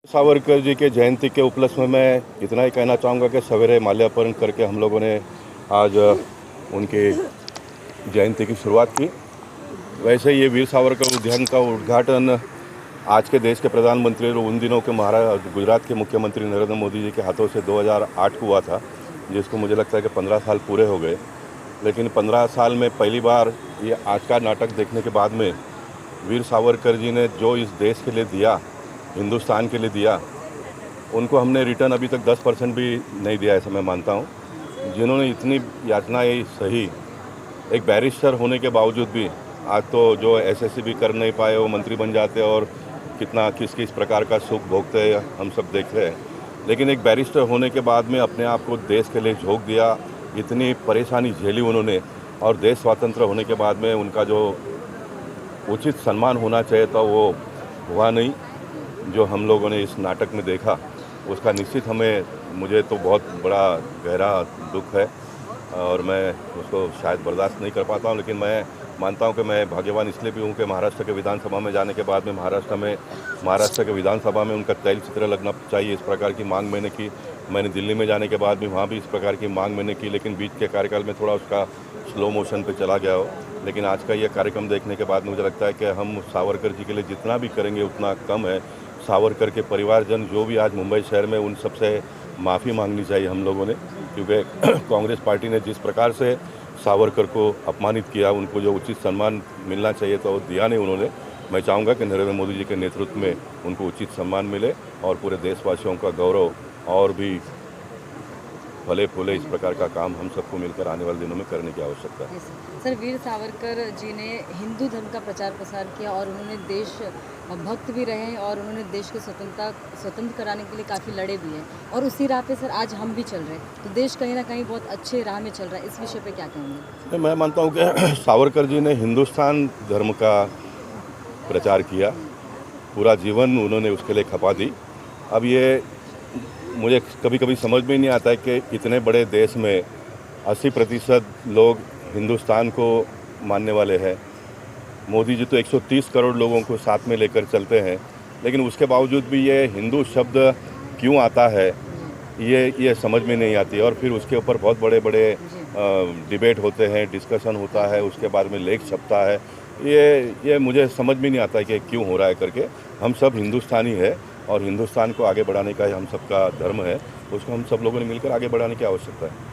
सावरकर जी के जयंती के उपलक्ष्य में मैं इतना ही कहना चाहूँगा कि सवेरे माल्यार्पण करके हम लोगों ने आज उनकी जयंती की शुरुआत की। वैसे ये वीर सावरकर उद्यान का उद्घाटन आज के देश के प्रधानमंत्री और उन दिनों के गुजरात के मुख्यमंत्री नरेंद्र मोदी जी के हाथों से 2008 को हुआ था, जिसको मुझे लगता है कि 15 साल पूरे हो गए। लेकिन 15 साल में पहली बार ये आज का नाटक देखने के बाद में वीर सावरकर जी ने जो इस देश के लिए दिया, हिंदुस्तान के लिए दिया, उनको हमने रिटर्न अभी तक 10% भी नहीं दिया, ऐसा मैं मानता हूँ। जिन्होंने इतनी यातनाएं सही, एक बैरिस्टर होने के बावजूद भी, आज तो जो एसएससी भी कर नहीं पाए वो मंत्री बन जाते और कितना किस किस प्रकार का सुख भोगते हैं हम सब देख रहे हैं। लेकिन एक बैरिस्टर होने के बाद में अपने आप को देश के लिए झोंक दिया, इतनी परेशानी झेली उन्होंने, और देश स्वतंत्र होने के बाद में उनका जो उचित सम्मान होना चाहिए था वो हुआ नहीं। जो हम लोगों ने इस नाटक में देखा उसका निश्चित मुझे तो बहुत बड़ा गहरा दुख है और मैं उसको शायद बर्दाश्त नहीं कर पाता हूँ। लेकिन मैं मानता हूँ कि मैं भाग्यवान इसलिए भी हूँ कि महाराष्ट्र के विधानसभा में जाने के बाद में महाराष्ट्र के विधानसभा में उनका तैलचित्र लगना चाहिए, इस प्रकार की मांग मैंने की। मैंने दिल्ली में जाने के बाद भी वहाँ भी इस प्रकार की मांग मैंने की, लेकिन बीच के कार्यकाल में थोड़ा उसका स्लो मोशन पे चला गया हो। लेकिन आज का ये कार्यक्रम देखने के बाद मुझे लगता है कि हम सावरकर जी के लिए जितना भी करेंगे उतना कम है। सावरकर के परिवारजन जो भी आज मुंबई शहर में, उन सबसे माफ़ी मांगनी चाहिए हम लोगों ने, क्योंकि कांग्रेस पार्टी ने जिस प्रकार से सावरकर को अपमानित किया, उनको जो उचित सम्मान मिलना चाहिए तो वो दिया नहीं उन्होंने। मैं चाहूँगा कि नरेंद्र मोदी जी के नेतृत्व में उनको उचित सम्मान मिले और पूरे देशवासियों का गौरव और भी फले फूले, इस प्रकार का काम हम सबको मिलकर आने वाले दिनों में करने की आवश्यकता है। सर, वीर सावरकर जी ने हिंदू धर्म का प्रचार प्रसार किया और उन्होंने देश भक्त भी रहे और उन्होंने देश को स्वतंत्र कराने के लिए काफ़ी लड़े भी हैं, और उसी राह पे सर आज हम भी चल रहे हैं, तो देश कहीं ना कहीं बहुत अच्छे राह में चल रहा है। इस विषय पे क्या कहेंगे? मैं मानता हूँ कि सावरकर जी ने हिंदुस्तान धर्म का प्रचार किया, पूरा जीवन उन्होंने उसके लिए खपा दी। अब ये मुझे कभी कभी समझ में नहीं आता है कि इतने बड़े देश में 80% लोग हिंदुस्तान को मानने वाले हैं। मोदी जी तो 130 करोड़ लोगों को साथ में लेकर चलते हैं, लेकिन उसके बावजूद भी ये हिंदू शब्द क्यों आता है ये समझ में नहीं आती। और फिर उसके ऊपर बहुत बड़े बड़े डिबेट होते हैं, डिस्कशन होता है, उसके बाद में लेख छपता है। ये मुझे समझ में नहीं आता है कि क्यों हो रहा है करके। हम सब हिंदुस्तानी है और हिंदुस्तान को आगे बढ़ाने का हम सबका धर्म है, उसको हम सब लोगों ने मिलकर आगे बढ़ाने की आवश्यकता है।